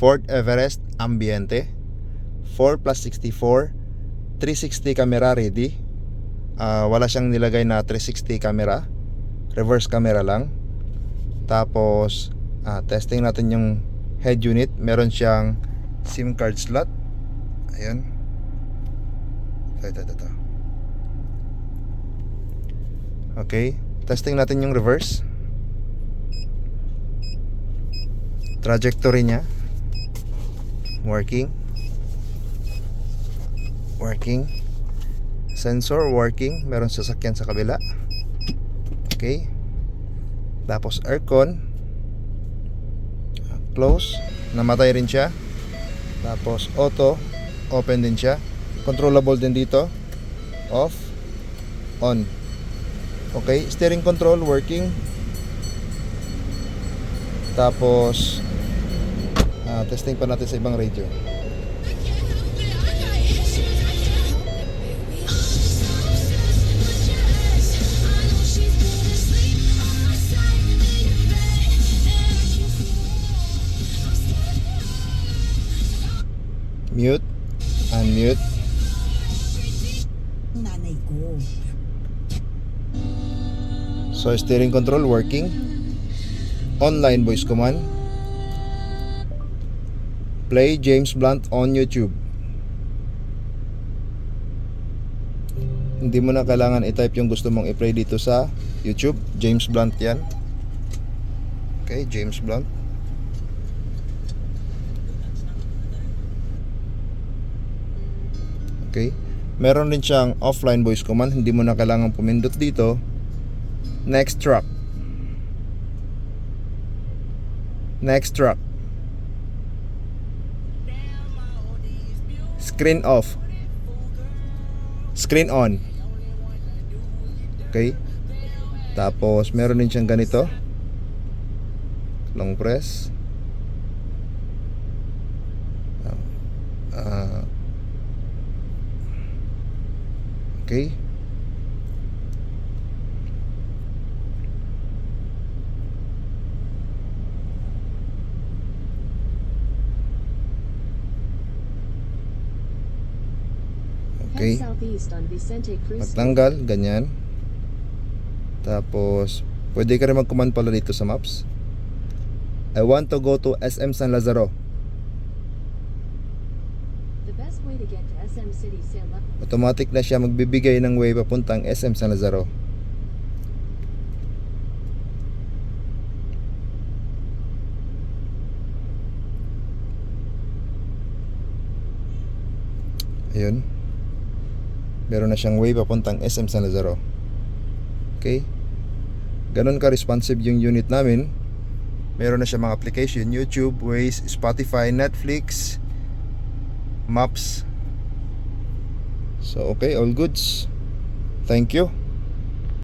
Ford Everest Ambiente 4+64, 360 camera ready. Wala siyang nilagay na 360 camera, reverse camera lang. Tapos testing natin yung head unit. Meron siyang SIM card slot. Ayan. Ito. Okay, testing natin yung reverse. Trajectory niya working. Sensor working. Meron sasakyan sa kabila. Okay. Tapos aircon close, namatay rin siya. Tapos auto, open din siya. Controllable din dito, off, on. Okay, steering control working. Tapos testing pa natin sa ibang radio. Mute, unmute. Nanay ko. So steering control working. Online voice command. Play James Blunt on YouTube. Hindi mo na kailangan i-type yung gusto mong i-play dito sa YouTube. James Blunt yan. Okay, James Blunt. Okay. Meron din siyang offline voice command. Hindi mo na kailangan pumindot dito. Next track. Screen off. Screen on. Okay. Tapos meron din siyang ganito. Long press. Okay. Okay. Pagtanggal, ganyan. Tapos pwede ka rin mag-command pala dito sa maps. I want to go to SM San Lazaro. The best way to get to SM City San Lazaro. Automatic na siya magbibigay ng way papuntang SM San Lazaro. Ayun. Meron na siyang way papuntang SM San Lazaro. Okay. Ganon ka-responsive yung unit namin. Meron na siyang mga application, YouTube, Waze, Spotify, Netflix, Maps. So okay, all goods. Thank you.